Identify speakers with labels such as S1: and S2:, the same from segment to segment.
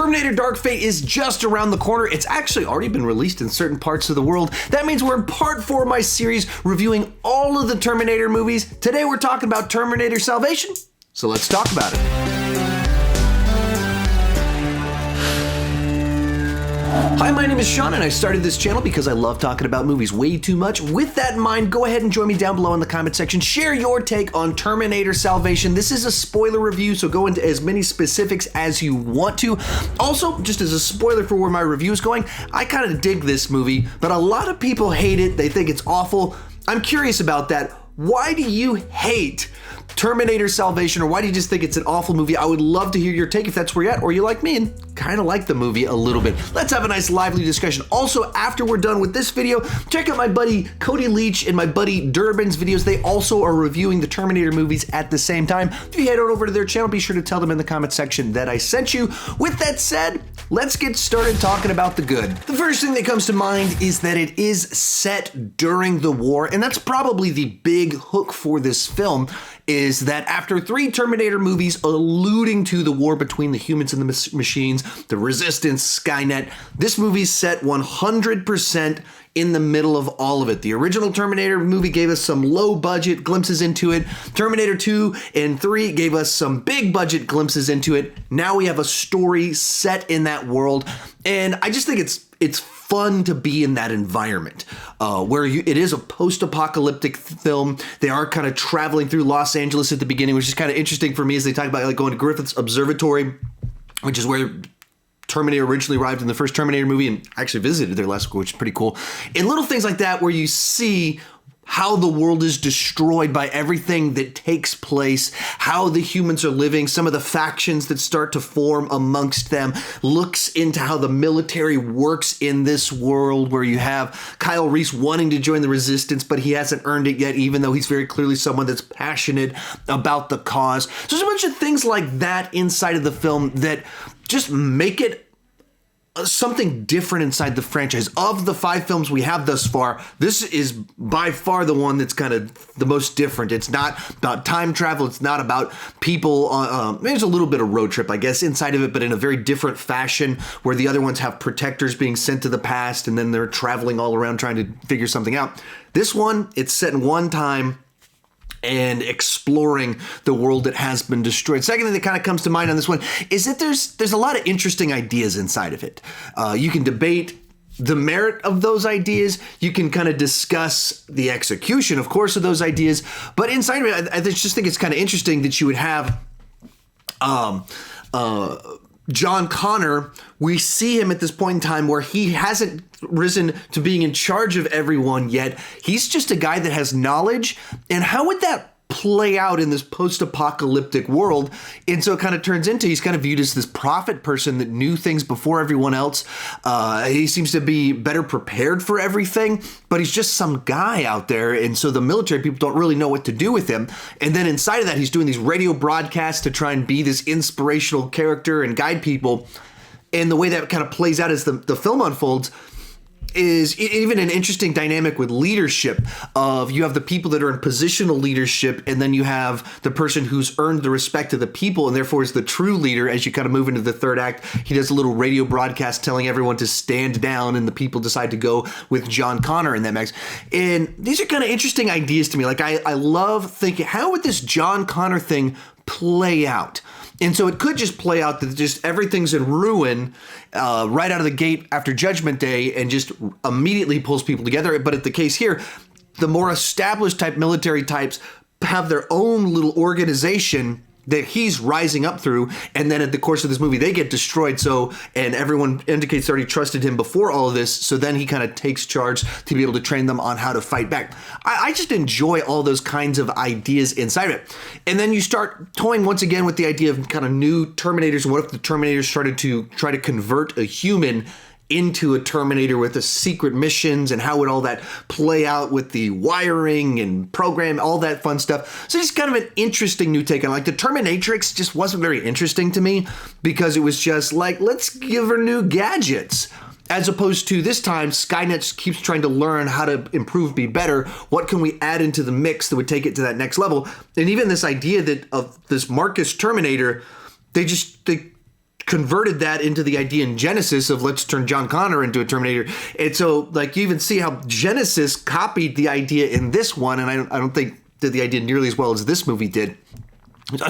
S1: Terminator Dark Fate is just around the corner. It's actually already been released in certain parts of the world. That means we're in part 4 of my series reviewing all of the Terminator movies. Today we're talking about Terminator Salvation, so let's talk about it. Hi, my name is Sean, and I started this channel because I love talking about movies way too much. With that in mind, go ahead and join me down below in the comment section. Share your take on Terminator Salvation. This is a spoiler review, so go into as many specifics as you want to. Also, just as a spoiler for where my review is going, I kind of dig this movie, but a lot of people hate it. They think it's awful. I'm curious about that. Why do you hate Terminator Salvation, or why do you just think it's an awful movie? I would love to hear your take if that's where you're at, or you like me and kind of like the movie a little bit. Let's have a nice lively discussion. Also, after we're done with this video, check out my buddy Cody Leach and my buddy Durbin's videos. They also are reviewing the Terminator movies at the same time. If you head on over to their channel, be sure to tell them in the comment section that I sent you. With that said, let's get started talking about the good. The first thing that comes to mind is that it is set during the war, and that's probably the big hook for this film, is that after 3 Terminator movies alluding to the war between the humans and the machines, the Resistance, Skynet, this movie's set 100% in the middle of all of it. The original Terminator movie gave us some low budget glimpses into it. Terminator 2 and 3 gave us some big budget glimpses into it. Now we have a story set in that world, and I just think it's fun to be in that environment where it is a post-apocalyptic film. They are kind of traveling through Los Angeles at the beginning, which is kind of interesting for me as they talk about like going to Griffith's Observatory, which is where Terminator originally arrived in the first Terminator movie, and actually visited there last week, which is pretty cool. And little things like that where you see how the world is destroyed by everything that takes place, how the humans are living, some of the factions that start to form amongst them, looks into how the military works in this world where you have Kyle Reese wanting to join the Resistance, but he hasn't earned it yet, even though he's very clearly someone that's passionate about the cause. So there's a bunch of things like that inside of the film that just make it something different inside the franchise. Of the 5 films we have thus far, this is by far the one that's kind of the most different. It's not about time travel. It's not about people. There's a little bit of road trip, I guess, inside of it, but in a very different fashion, where the other ones have protectors being sent to the past, and then they're traveling all around trying to figure something out. This one, it's set in one time and exploring the world that has been destroyed. Second thing that kind of comes to mind on this one is that there's a lot of interesting ideas inside of it. You can debate the merit of those ideas. You can kind of discuss the execution, of course, of those ideas. But inside of it, I just think it's kind of interesting that you would have John Connor. We see him at this point in time where he hasn't risen to being in charge of everyone yet. He's just a guy that has knowledge. And how would that play out in this post-apocalyptic world? And so it kind of turns into he's kind of viewed as this prophet person that knew things before everyone else. He seems to be better prepared for everything, but he's just some guy out there. And so the military people don't really know what to do with him. And then inside of that, he's doing these radio broadcasts to try and be this inspirational character and guide people. And the way that kind of plays out as the film unfolds is even an interesting dynamic with leadership. Of you have the people that are in positional leadership, and then you have the person who's earned the respect of the people and therefore is the true leader. As you kind of move into the third act, he does a little radio broadcast telling everyone to stand down, and the people decide to go with John Connor in that max. And these are kind of interesting ideas to me. Like I love thinking, how would this John Connor thing play out? And so it could just play out that just everything's in ruin right out of the gate after Judgment Day, and just immediately pulls people together. But at the case here, the more established type military types have their own little organization that he's rising up through, and then at the course of this movie they get destroyed. So, and everyone indicates they already trusted him before all of this, so then he kind of takes charge to be able to train them on how to fight back. I just enjoy all those kinds of ideas inside of it. And then you start toying once again with the idea of kind of new Terminators. What if the Terminators started to try to convert a human into a Terminator with the secret missions, and how would all that play out with the wiring and program, all that fun stuff. So it's kind of an interesting new take on, like, the Terminatrix just wasn't very interesting to me, because it was just like, let's give her new gadgets. As opposed to this time, Skynet keeps trying to learn how to improve, be better. What can we add into the mix that would take it to that next level? And even this idea that of this Marcus Terminator, they converted that into the idea in Genesis of let's turn John Connor into a Terminator. And so, like, you even see how Genesis copied the idea in this one, and I don't think did the idea nearly as well as this movie did.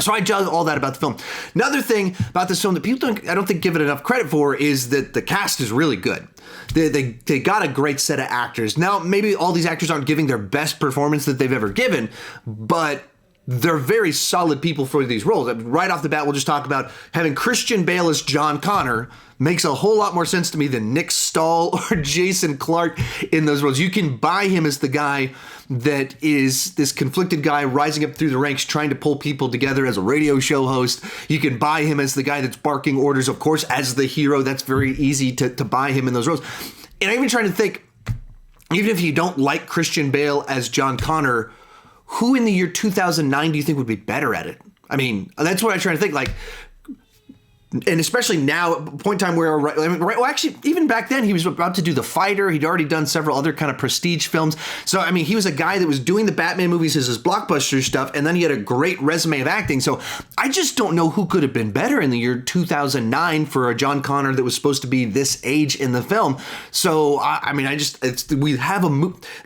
S1: So I judge all that about the film. Another thing about this film that people I don't think give it enough credit for is that the cast is really good. They got a great set of actors. Now, maybe all these actors aren't giving their best performance that they've ever given, but they're very solid people for these roles. Right off the bat, we'll just talk about having Christian Bale as John Connor makes a whole lot more sense to me than Nick Stahl or Jason Clarke in those roles. You can buy him as the guy that is this conflicted guy rising up through the ranks trying to pull people together as a radio show host. You can buy him as the guy that's barking orders, of course, as the hero. That's very easy to buy him in those roles. And I'm even trying to think, even if you don't like Christian Bale as John Connor, who in the year 2009 do you think would be better at it? I mean, that's what I'm trying to think. Like, and especially now, at a point in time where, well, actually, even back then, he was about to do The Fighter. He'd already done several other kind of prestige films. So, I mean, he was a guy that was doing the Batman movies as his blockbuster stuff, and then he had a great resume of acting. So, I just don't know who could have been better in the year 2009 for a John Connor that was supposed to be this age in the film. So, I mean, we have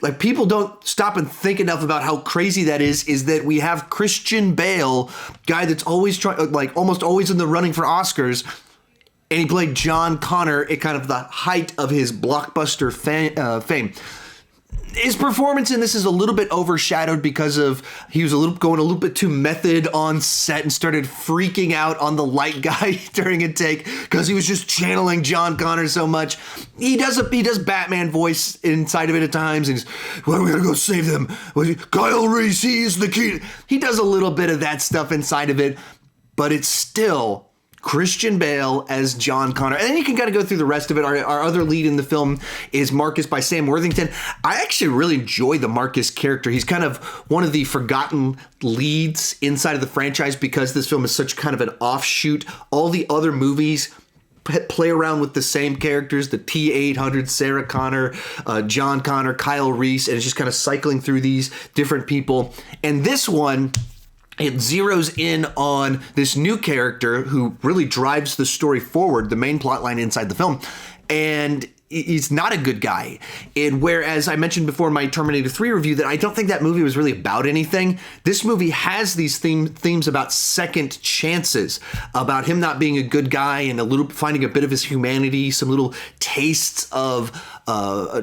S1: like, people don't stop and think enough about how crazy that is that we have Christian Bale, guy that's always almost always in the running for Oscars, and he played John Connor at kind of the height of his blockbuster fame. His performance in this is a little bit overshadowed because of he was going a little bit too method on set and started freaking out on the light guy during a take because he was just channeling John Connor so much. He does Batman voice inside of it at times, and he's, well, we gotta go save them. Kyle Reese, he's the key. He does a little bit of that stuff inside of it, but it's still Christian Bale as John Connor. And then you can kind of go through the rest of it. Our other lead in the film is Marcus by Sam Worthington. I actually really enjoy the Marcus character. He's kind of one of the forgotten leads inside of the franchise because this film is such kind of an offshoot. All the other movies play around with the same characters, the T-800, Sarah Connor, John Connor, Kyle Reese, and it's just kind of cycling through these different people. And this one, it zeroes in on this new character who really drives the story forward, the main plot line inside the film. And he's not a good guy. And whereas I mentioned before in my Terminator 3 review that I don't think that movie was really about anything, this movie has these themes about second chances, about him not being a good guy and finding a bit of his humanity, some little tastes of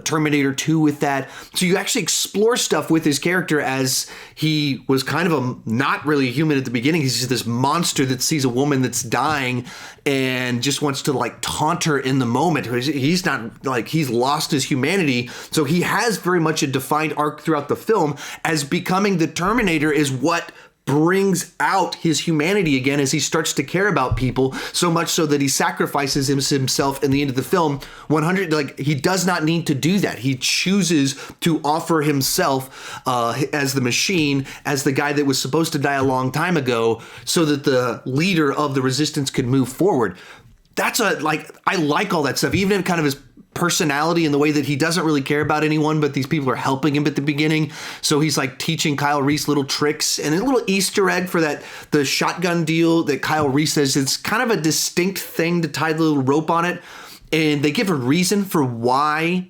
S1: Terminator 2 with that. So you actually explore stuff with his character as he was kind of not really a human at the beginning. He's just this monster that sees a woman that's dying and just wants to like taunt her in the moment. He's not like, he's lost his humanity. So he has very much a defined arc throughout the film as becoming the Terminator is what brings out his humanity again as he starts to care about people, so much so that he sacrifices himself in the end of the film 100. Like, he does not need to do that. He chooses to offer himself as the machine, as the guy that was supposed to die a long time ago, so that the leader of the resistance could move forward. I like all that stuff, even in kind of his personality and the way that he doesn't really care about anyone, but these people are helping him at the beginning. So he's like teaching Kyle Reese little tricks, and a little Easter egg for the shotgun deal that Kyle Reese says it's kind of a distinct thing to tie the little rope on it. And they give a reason for why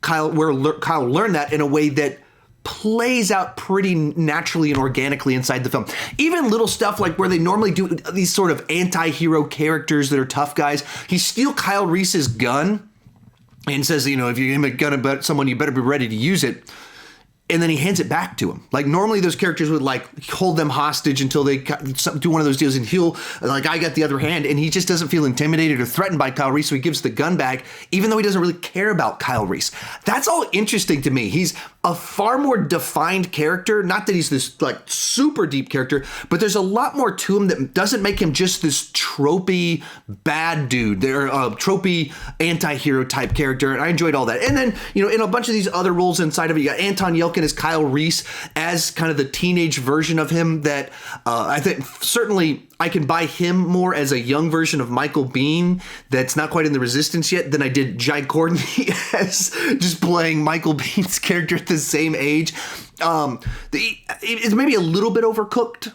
S1: Kyle learned that in a way that plays out pretty naturally and organically inside the film. Even little stuff like where they normally do these sort of anti-hero characters that are tough guys. He steals Kyle Reese's gun and says, you know, if you're going to make a gun about someone, you better be ready to use it. And then he hands it back to him. Like, normally those characters would like hold them hostage until they do one of those deals, and he'll like, I got the other hand, and he just doesn't feel intimidated or threatened by Kyle Reese, so he gives the gun back, even though he doesn't really care about Kyle Reese. That's all interesting to me. He's a far more defined character. Not that he's this like super deep character, but there's a lot more to him that doesn't make him just this tropey bad dude. They're a tropey anti-hero type character, and I enjoyed all that. And then, you know, in a bunch of these other roles inside of it, you got Anton Yelchin as Kyle Reese as kind of the teenage version of him that I think certainly I can buy him more as a young version of Michael Biehn that's not quite in the Resistance yet than I did Jai Courtney as just playing Michael Biehn's character at the same age. It's maybe a little bit overcooked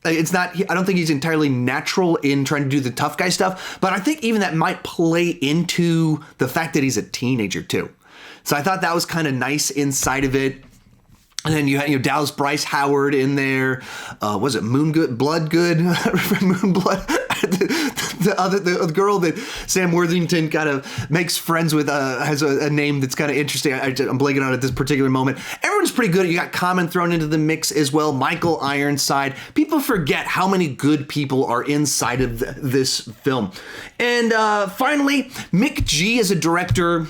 S1: It's not, I don't think he's entirely natural in trying to do the tough guy stuff, but I think even that might play into the fact that he's a teenager too. So I thought that was kind of nice inside of it. And then you had Dallas Bryce Howard in there. Was it Moongood, Bloodgood, Moonblood? the girl that Sam Worthington kind of makes friends with has a name that's kind of interesting. I'm blanking on it at this particular moment. Everyone's pretty good. You got Common thrown into the mix as well. Michael Ironside. People forget how many good people are inside of this film. And finally, Mick G as a director.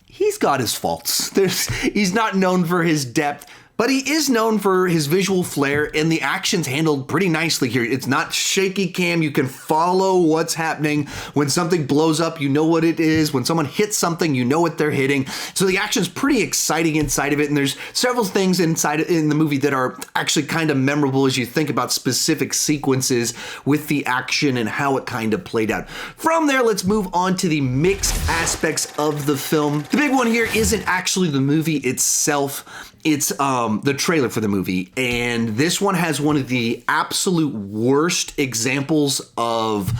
S1: He's got his faults. He's not known for his depth, but he is known for his visual flair, and the action's handled pretty nicely here. It's not shaky cam. You can follow what's happening. When something blows up, you know what it is. When someone hits something, you know what they're hitting. So the action's pretty exciting inside of it, and there's several things inside in the movie that are actually kind of memorable as you think about specific sequences with the action and how it kind of played out. From there, let's move on to the mixed aspects of the film. The big one here isn't actually the movie itself. It's the trailer for the movie, and this one has one of the absolute worst examples of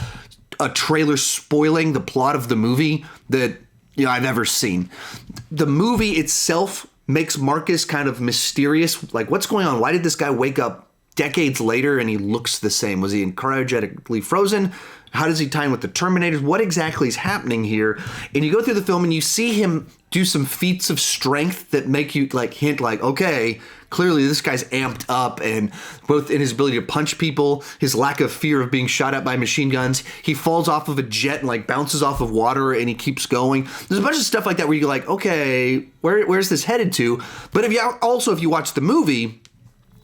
S1: a trailer spoiling the plot of the movie that I've ever seen. The movie itself makes Marcus kind of mysterious. Like, what's going on? Why did this guy wake up decades later and he looks the same? Was he cryogenically frozen? How does he tie in with the Terminators? What exactly is happening here? And you go through the film and you see him do some feats of strength that make you hint okay, clearly this guy's amped up, and both in his ability to punch people, his lack of fear of being shot at by machine guns. He falls off of a jet and bounces off of water and he keeps going. There's a bunch of stuff like that where you're like, okay, where's this headed to? But if you watch the movie,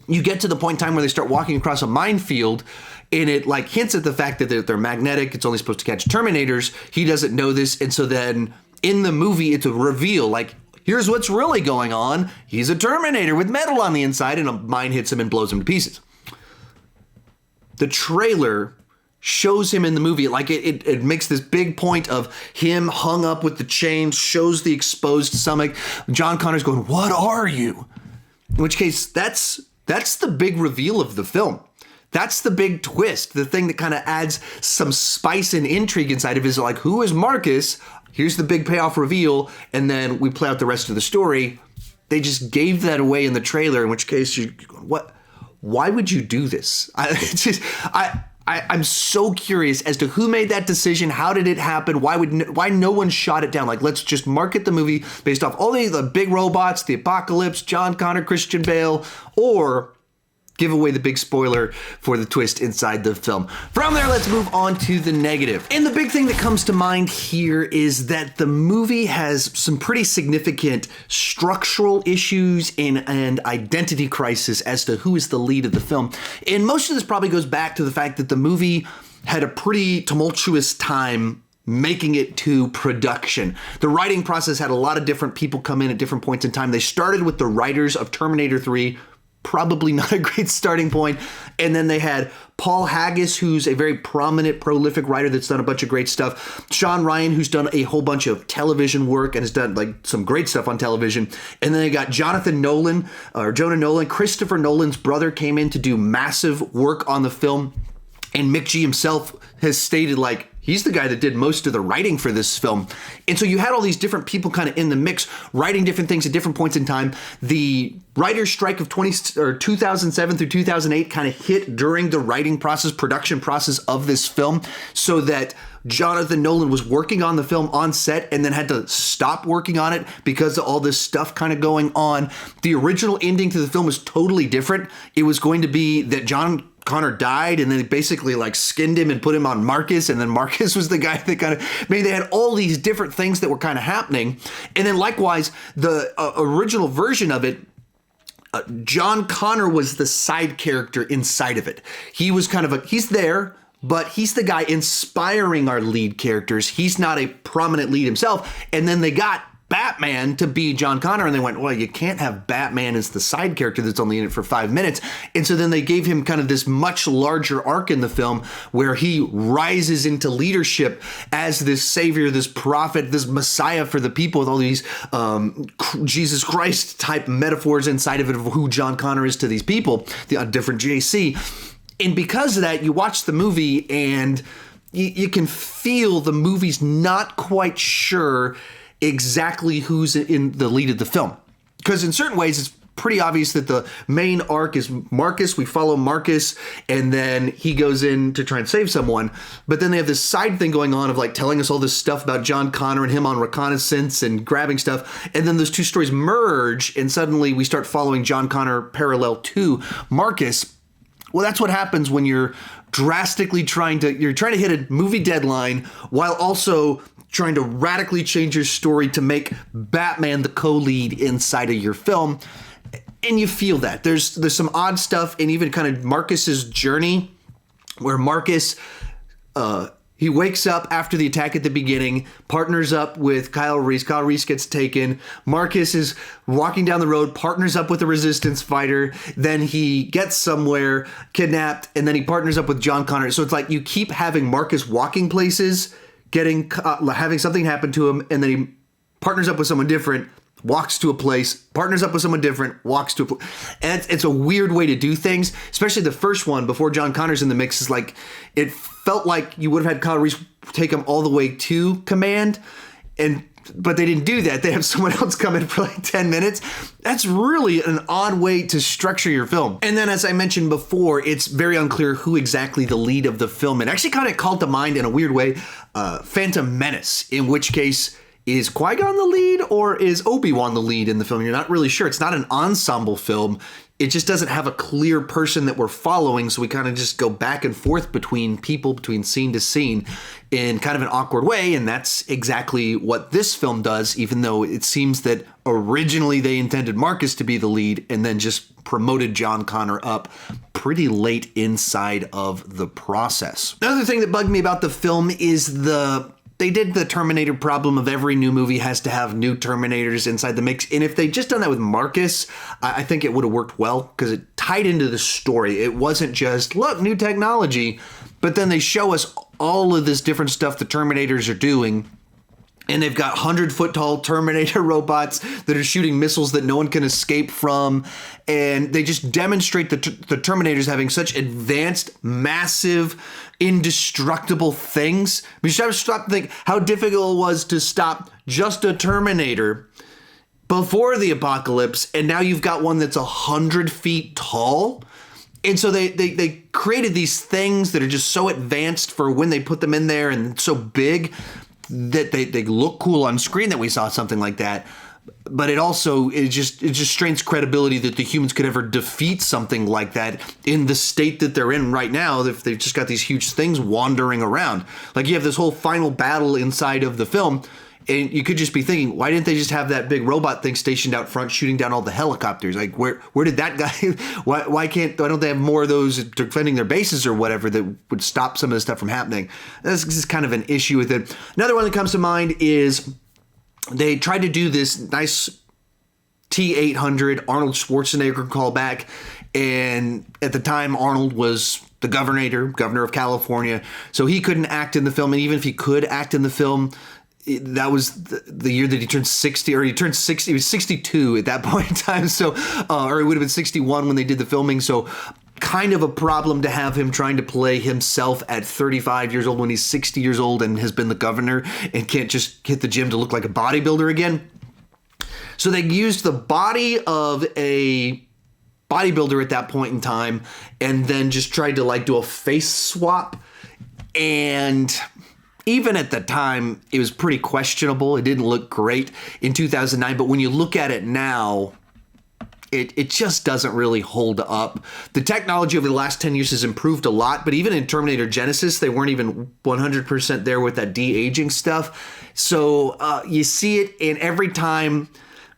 S1: you get to the point in time where they start walking across a minefield, and it hints at the fact that they're magnetic. It's only supposed to catch Terminators. He doesn't know this, and so then in the movie, it's a reveal. Here's what's really going on. He's a Terminator with metal on the inside, and a mine hits him and blows him to pieces. The trailer shows him in the movie. It makes this big point of him hung up with the chains, shows the exposed stomach. John Connor's going, "What are you?" In which case, that's the big reveal of the film. That's the big twist. The thing that kind of adds some spice and intrigue inside of it is who is Marcus? Here's the big payoff reveal, and then we play out the rest of the story. They just gave that away in the trailer, in which case what? Why would you do this? I'm so curious as to who made that decision. How did it happen? Why no one shot it down? Let's just market the movie based off all the big robots, the apocalypse, John Connor, Christian Bale, or give away the big spoiler for the twist inside the film. From there, let's move on to the negative. And the big thing that comes to mind here is that the movie has some pretty significant structural issues and identity crisis as to who is the lead of the film. And most of this probably goes back to the fact that the movie had a pretty tumultuous time making it to production. The writing process had a lot of different people come in at different points in time. They started with the writers of Terminator 3, probably not a great starting point. And then they had Paul Haggis, who's a very prominent, prolific writer that's done a bunch of great stuff. Sean Ryan, who's done a whole bunch of television work and has done some great stuff on television. And then they got Jonah Nolan. Christopher Nolan's brother came in to do massive work on the film. And Mick G himself has stated he's the guy that did most of the writing for this film. And so you had all these different people kind of in the mix, writing different things at different points in time. The writer's strike of 2007 through 2008 kind of hit during the writing process, production process of this film, so that Jonathan Nolan was working on the film on set and then had to stop working on it because of all this stuff kind of going on. The original ending to the film was totally different. It was going to be that John Connor died, and then basically skinned him and put him on Marcus, and then Marcus was the guy that kind of they had all these different things that were kind of happening. And then likewise, the original version of it, John Connor was the side character inside of it. He was he's there, but he's the guy inspiring our lead characters. He's not a prominent lead himself. And then they got Batman to be John Connor, and they went, well, you can't have Batman as the side character that's only in it for 5 minutes. And so then they gave him kind of this much larger arc in the film where he rises into leadership as this savior, this prophet, this messiah for the people, with all these Jesus Christ type metaphors inside of it of who John Connor is to these people, the different JC. And because of that, you watch the movie and you can feel the movie's not quite sure exactly who's in the lead of the film. Because in certain ways, it's pretty obvious that the main arc is Marcus. We follow Marcus, and then he goes in to try and save someone. But then they have this side thing going on of like telling us all this stuff about John Connor and him on reconnaissance and grabbing stuff. And then those two stories merge, and suddenly we start following John Connor parallel to Marcus. Well, that's what happens when you're drastically trying to hit a movie deadline while also trying to radically change your story to make Batman the co-lead inside of your film. And you feel that. There's some odd stuff, and even kind of Marcus's journey, where Marcus, he wakes up after the attack at the beginning, partners up with Kyle Reese. Kyle Reese gets taken. Marcus is walking down the road, partners up with a resistance fighter. Then he gets somewhere, kidnapped, and then he partners up with John Connor. So it's like you keep having Marcus walking places, having something happen to him, and then he partners up with someone different, walks to a place, partners up with someone different, walks to a place. And it's a weird way to do things, especially the first one before John Connor's in the mix. Is like, it felt like you would have had Kyle Reese take him all the way to command, but they didn't do that. They have someone else come in for like 10 minutes. That's really an odd way to structure your film. And then, as I mentioned before, it's very unclear who exactly the lead of the film. It actually kind of called to mind in a weird way, Phantom Menace, in which case, is Qui-Gon the lead or is Obi-Wan the lead in the film? You're not really sure. It's not an ensemble film. It just doesn't have a clear person that we're following, so we kind of just go back and forth between people, between scene to scene in kind of an awkward way, and that's exactly what this film does, even though it seems that originally they intended Marcus to be the lead and then just promoted John Connor up pretty late inside of the process. Another thing that bugged me about the film is they did the Terminator problem of every new movie has to have new Terminators inside the mix. And if they'd just done that with Marcus, I think it would have worked well because it tied into the story. It wasn't just, look, new technology, but then they show us all of this different stuff the Terminators are doing. And they've got 100-foot tall Terminator robots that are shooting missiles that no one can escape from. And they just demonstrate the Terminators having such advanced, massive, indestructible things. We should have stopped to think how difficult it was to stop just a Terminator before the apocalypse. And now you've got one that's 100 feet tall. And so they created these things that are just so advanced for when they put them in there and so big that they look cool on screen that we saw something like that. But it just strains credibility that the humans could ever defeat something like that in the state that they're in right now, if they've just got these huge things wandering around. Like you have this whole final battle inside of the film, and you could just be thinking, why didn't they just have that big robot thing stationed out front shooting down all the helicopters? Like where did that guy, why don't they have more of those defending their bases or whatever that would stop some of this stuff from happening? This is kind of an issue with it. Another one that comes to mind is they tried to do this nice T-800 Arnold Schwarzenegger callback, and at the time Arnold was the governor of California, so he couldn't act in the film, and even if he could act in the film, that was the year that he turned 60, or he turned 60, he was 62 at that point in time, so, or he would have been 61 when they did the filming, so kind of a problem to have him trying to play himself at 35 years old when he's 60 years old and has been the governor and can't just hit the gym to look like a bodybuilder again. So they used the body of a bodybuilder at that point in time and then just tried to like do a face swap. And even at the time, it was pretty questionable. It didn't look great in 2009. But when you look at it now, it just doesn't really hold up. The technology over the last 10 years has improved a lot, but even in Terminator Genesis, they weren't even 100% there with that de-aging stuff. So you see it in every time,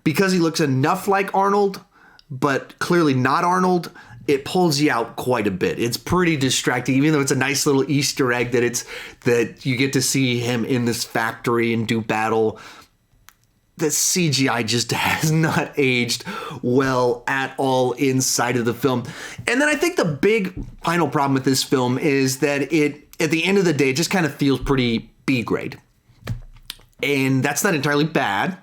S1: because he looks enough like Arnold, but clearly not Arnold, it pulls you out quite a bit. It's pretty distracting, even though it's a nice little Easter egg that you get to see him in this factory and do battle. the CGI just has not aged well at all inside of the film. And then I think the big final problem with this film is that it, at the end of the day, just kind of feels pretty B grade. And that's not entirely bad.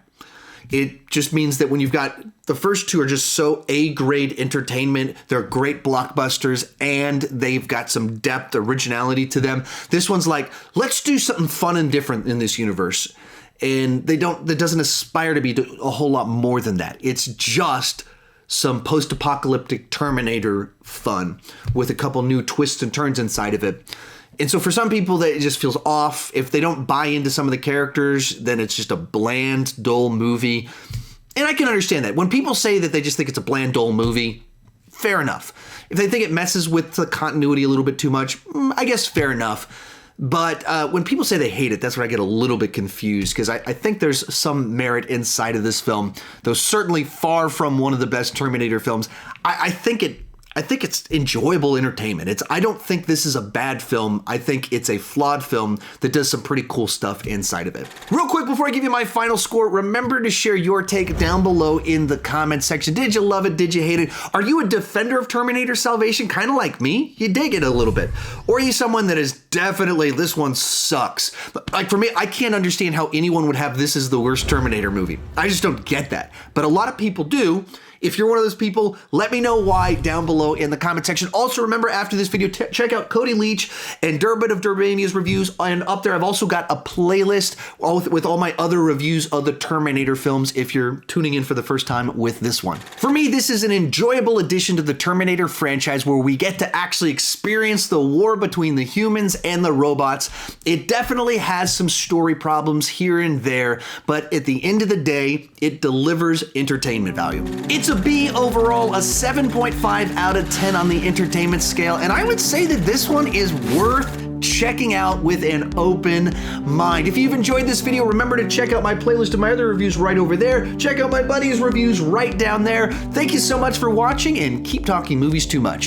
S1: It just means that when you've got the first two are just so A-grade entertainment, they're great blockbusters, and they've got some depth, originality to them. This one's like, let's do something fun and different in this universe. And it doesn't aspire to be a whole lot more than that. It's just some post-apocalyptic Terminator fun with a couple new twists and turns inside of it. And so for some people, that it just feels off. If they don't buy into some of the characters, then it's just a bland, dull movie. And I can understand that. When people say that they just think it's a bland, dull movie, fair enough. If they think it messes with the continuity a little bit too much, I guess fair enough. But when people say they hate it, that's where I get a little bit confused, because I think there's some merit inside of this film, though certainly far from one of the best Terminator films. I think it's enjoyable entertainment. I don't think this is a bad film. I think it's a flawed film that does some pretty cool stuff inside of it. Real quick, before I give you my final score, remember to share your take down below in the comment section. Did you love it? Did you hate it? Are you a defender of Terminator Salvation, kind of like me? You dig it a little bit. Or are you someone that is definitely, this one sucks? Like for me, I can't understand how anyone would have this as the worst Terminator movie. I just don't get that. But a lot of people do. If you're one of those people, let me know why down below in the comment section. Also, remember, after this video, check out Cody Leach and Durbin of Durbania's reviews. And up there, I've also got a playlist with all my other reviews of the Terminator films if you're tuning in for the first time with this one. For me, this is an enjoyable addition to the Terminator franchise where we get to actually experience the war between the humans and the robots. It definitely has some story problems here and there, but at the end of the day, it delivers entertainment value. It's a B overall, a 7.5 out of 10 on the entertainment scale, and I would say that this one is worth checking out with an open mind. If you've enjoyed this video, remember to check out my playlist of my other reviews right over there. Check out my buddy's reviews right down there. Thank you so much for watching, and keep talking movies too much.